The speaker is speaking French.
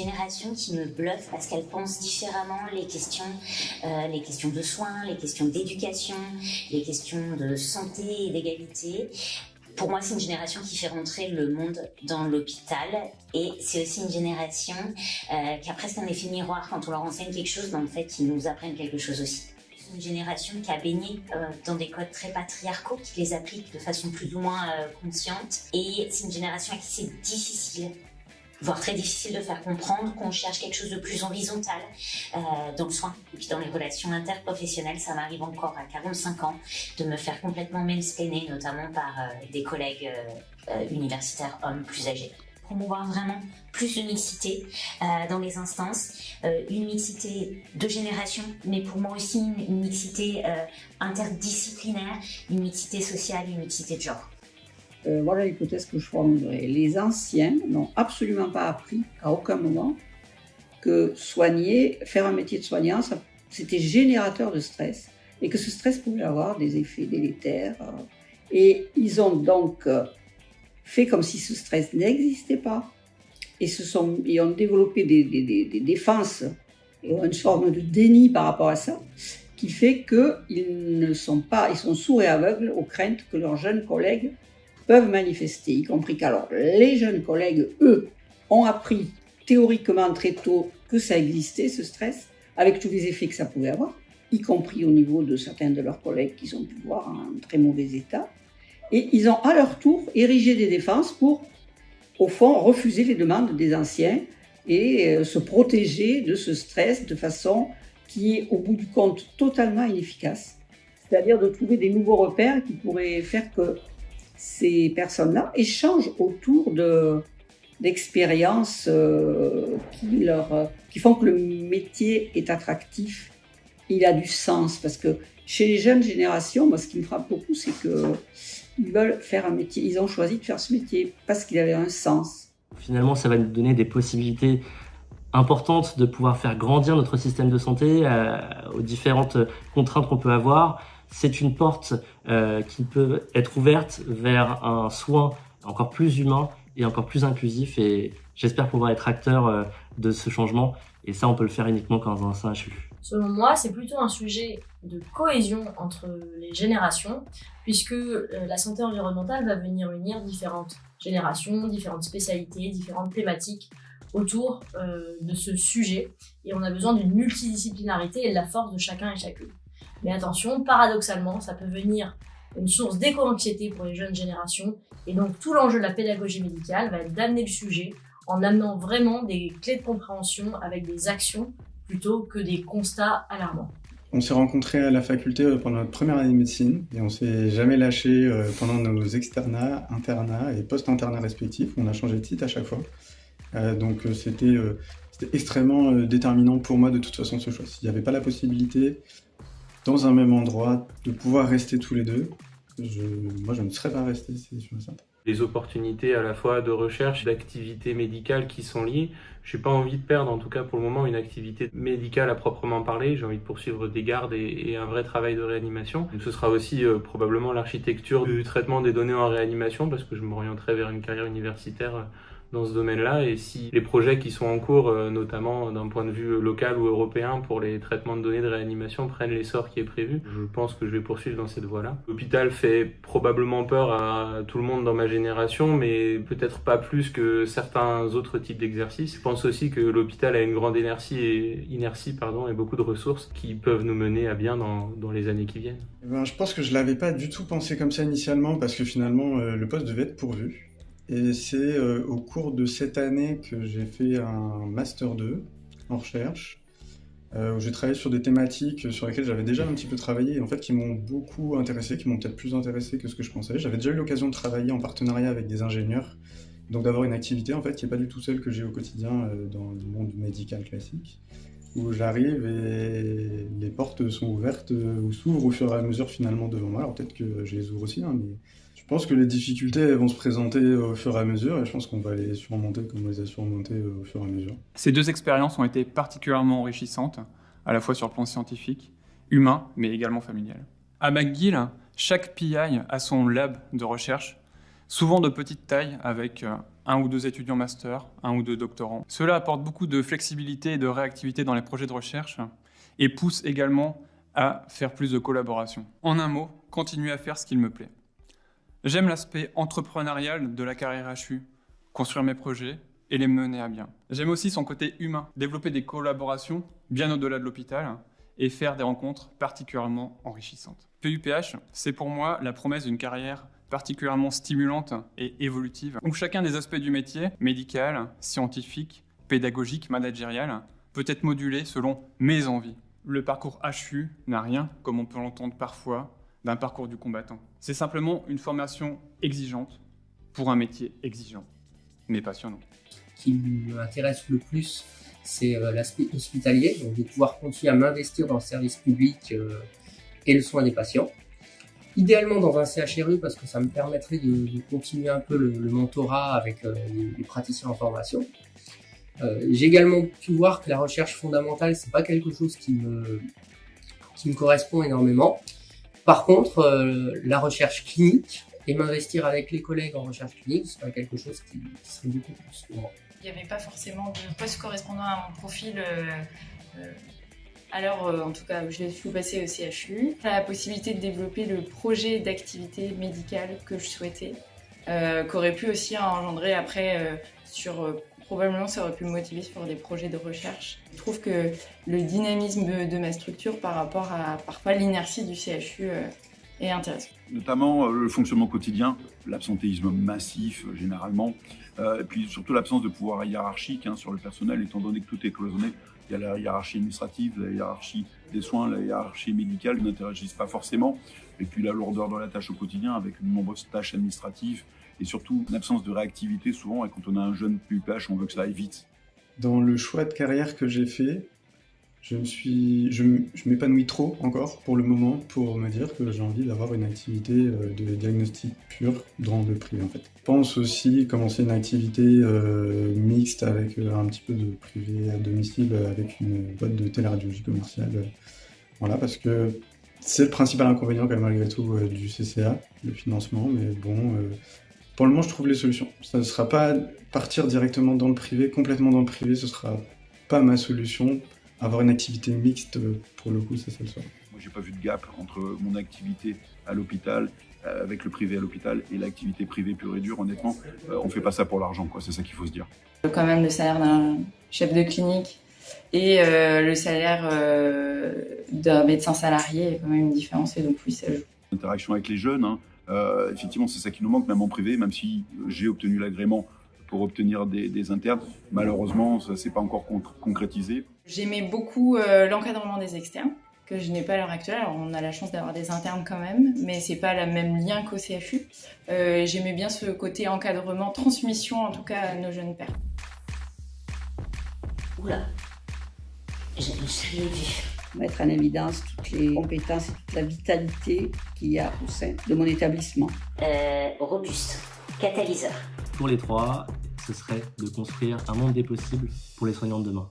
génération qui me bluffe parce qu'elle pense différemment les questions de soins, les questions d'éducation, les questions de santé et d'égalité. Pour moi, c'est une génération qui fait rentrer le monde dans l'hôpital et c'est aussi une génération qui a presque un effet miroir quand on leur enseigne quelque chose, dans le fait qu'ils nous apprennent quelque chose aussi. C'est une génération qui a baigné dans des codes très patriarcaux, qui les applique de façon plus ou moins consciente, et c'est une génération à qui c'est difficile, voire très difficile de faire comprendre qu'on cherche quelque chose de plus horizontal dans le soin. Et puis dans les relations interprofessionnelles, ça m'arrive encore à 45 ans de me faire complètement mansplainer, notamment par des collègues universitaires hommes plus âgés. Promouvoir vraiment plus de mixité dans les instances, une mixité de génération, mais pour moi aussi une mixité interdisciplinaire, une mixité sociale, une mixité de genre. Voilà l'hypothèse que je formulerai. Les anciens n'ont absolument pas appris à aucun moment que faire un métier de soignant, c'était générateur de stress et que ce stress pouvait avoir des effets délétères. Et ils ont donc fait comme si ce stress n'existait pas et ont développé des défenses et une forme de déni par rapport à ça, qui fait qu'ils sont sourds et aveugles aux craintes que leurs jeunes collègues peuvent manifester, y compris qu'alors les jeunes collègues, eux, ont appris théoriquement très tôt que ça existait, ce stress, avec tous les effets que ça pouvait avoir, y compris au niveau de certains de leurs collègues qu'ils ont pu voir en très mauvais état. Et ils ont à leur tour érigé des défenses pour, au fond, refuser les demandes des anciens et se protéger de ce stress de façon qui est, au bout du compte, totalement inefficace. C'est-à-dire de trouver des nouveaux repères qui pourraient faire que ces personnes-là échangent autour d'expériences qui font que le métier est attractif, il a du sens. Parce que chez les jeunes générations, moi, ce qui me frappe beaucoup, c'est qu'ils veulent faire un métier. Ils ont choisi de faire ce métier parce qu'il avait un sens. Finalement, ça va nous donner des possibilités importantes de pouvoir faire grandir notre système de santé aux différentes contraintes qu'on peut avoir. C'est une porte qui peut être ouverte vers un soin encore plus humain et encore plus inclusif, et j'espère pouvoir être acteur de ce changement, et ça on peut le faire uniquement dans un CHU. Selon moi, c'est plutôt un sujet de cohésion entre les générations, puisque la santé environnementale va venir unir différentes générations, différentes spécialités, différentes thématiques autour de ce sujet, et on a besoin d'une multidisciplinarité et de la force de chacun et chacune. Mais attention, paradoxalement, ça peut venir une source d'éco-anxiété pour les jeunes générations, et donc tout l'enjeu de la pédagogie médicale va être d'amener le sujet en amenant vraiment des clés de compréhension avec des actions plutôt que des constats alarmants. On s'est rencontrés à la faculté pendant notre première année de médecine et on s'est jamais lâché pendant nos externats, internats et post-internats respectifs. On a changé de site à chaque fois. Donc c'était extrêmement déterminant pour moi de toute façon ce choix. S'il n'y avait pas la possibilité dans un même endroit de pouvoir rester tous les deux, moi je ne serais pas resté, c'est sûr et certain. Les opportunités à la fois de recherche, d'activités médicales qui sont liées. Je n'ai pas envie de perdre, en tout cas pour le moment, une activité médicale à proprement parler. J'ai envie de poursuivre des gardes et un vrai travail de réanimation. Ce sera aussi probablement l'architecture du traitement des données en réanimation, parce que je m'orienterai vers une carrière universitaire dans ce domaine-là, et si les projets qui sont en cours, notamment d'un point de vue local ou européen pour les traitements de données de réanimation, prennent l'essor qui est prévu, je pense que je vais poursuivre dans cette voie-là. L'hôpital fait probablement peur à tout le monde dans ma génération, mais peut-être pas plus que certains autres types d'exercices. Je pense aussi que l'hôpital a une grande inertie et beaucoup de ressources qui peuvent nous mener à bien dans les années qui viennent. Je pense que je l'avais pas du tout pensé comme ça initialement, parce que finalement le poste devait être pourvu. Et c'est au cours de cette année que j'ai fait un Master 2 en recherche, où j'ai travaillé sur des thématiques sur lesquelles j'avais déjà un petit peu travaillé, et en fait qui m'ont beaucoup intéressé, qui m'ont peut-être plus intéressé que ce que je pensais. J'avais déjà eu l'occasion de travailler en partenariat avec des ingénieurs, donc d'avoir une activité en fait qui n'est pas du tout celle que j'ai au quotidien dans le monde médical classique, où j'arrive et les portes sont ouvertes ou s'ouvrent au fur et à mesure finalement devant moi. Alors peut-être que je les ouvre aussi, mais je pense que les difficultés vont se présenter au fur et à mesure, et je pense qu'on va les surmonter comme on les a surmontées au fur et à mesure. Ces deux expériences ont été particulièrement enrichissantes, à la fois sur le plan scientifique, humain, mais également familial. À McGill, chaque PI a son lab de recherche, souvent de petite taille, avec 1 ou 2 étudiants master, 1 ou 2 doctorants. Cela apporte beaucoup de flexibilité et de réactivité dans les projets de recherche et pousse également à faire plus de collaboration. En un mot, continuer à faire ce qu'il me plaît. J'aime l'aspect entrepreneurial de la carrière HU, construire mes projets et les mener à bien. J'aime aussi son côté humain, développer des collaborations bien au-delà de l'hôpital et faire des rencontres particulièrement enrichissantes. PUPH, c'est pour moi la promesse d'une carrière particulièrement stimulante et évolutive, où chacun des aspects du métier, médical, scientifique, pédagogique, managérial, peut être modulé selon mes envies. Le parcours HU n'a rien, comme on peut l'entendre parfois, d'un parcours du combattant. C'est simplement une formation exigeante pour un métier exigeant, mais passionnant. Ce qui m'intéresse le plus, c'est l'aspect hospitalier, donc de pouvoir continuer à m'investir dans le service public et le soin des patients. Idéalement dans un CHRU parce que ça me permettrait de continuer un peu le mentorat avec les praticiens en formation. J'ai également pu voir que la recherche fondamentale, c'est pas quelque chose qui me correspond énormément. Par contre, la recherche clinique et m'investir avec les collègues en recherche clinique, c'est quelque chose qui serait beaucoup plus pour moi. Il n'y avait pas forcément de poste correspondant à mon profil. Alors, en tout cas, je suis passée au CHU. La possibilité de développer le projet d'activité médicale que je souhaitais, qu'aurait pu aussi engendrer après probablement ça aurait pu me motiver sur des projets de recherche. Je trouve que le dynamisme de ma structure par rapport à parfois l'inertie du CHU est intéressant. Notamment le fonctionnement quotidien, l'absentéisme massif généralement, et puis surtout l'absence de pouvoir hiérarchique sur le personnel, étant donné que tout est cloisonné. Il y a la hiérarchie administrative, la hiérarchie des soins, la hiérarchie médicale qui n'interagissent pas forcément. Et puis la lourdeur de la tâche au quotidien avec de nombreuses tâches administratives et surtout une absence de réactivité souvent. Et quand on a un jeune PUPH, on veut que ça aille vite. Dans le choix de carrière que j'ai fait, je m'épanouis trop encore pour le moment pour me dire que j'ai envie d'avoir une activité de diagnostic pur dans le privé en fait. Je pense aussi commencer une activité mixte avec un petit peu de privé à domicile avec une boîte de téléradiologie commerciale. Voilà, parce que c'est le principal inconvénient quand même malgré tout du CCA, le financement, mais bon, pour le moment je trouve les solutions. Ça ne sera pas partir directement dans le privé, complètement dans le privé, ce sera pas ma solution. Avoir une activité mixte, pour le coup, c'est ça le soir. Moi, j'ai pas vu de gap entre mon activité à l'hôpital, avec le privé à l'hôpital, et l'activité privée pure et dure. Honnêtement, on fait pas ça pour l'argent, quoi. C'est ça qu'il faut se dire. Quand même, le salaire d'un chef de clinique et le salaire d'un médecin salarié, il y a quand même une différence, et donc oui, ça joue. L'interaction avec les jeunes, effectivement, c'est ça qui nous manque, même en privé, même si j'ai obtenu l'agrément pour obtenir des internes. Malheureusement, ça ne s'est pas encore concrétisé. J'aimais beaucoup l'encadrement des externes, que je n'ai pas à l'heure actuelle. Alors, on a la chance d'avoir des internes quand même, mais c'est pas le même lien qu'au CHU. J'aimais bien ce côté encadrement, transmission en tout cas à nos jeunes pères. Oula, je l'ai vu. Mettre en évidence toutes les compétences et toute la vitalité qu'il y a au sein de mon établissement. Robuste, catalyseur. Pour les trois, ce serait de construire un monde des possibles pour les soignants de demain.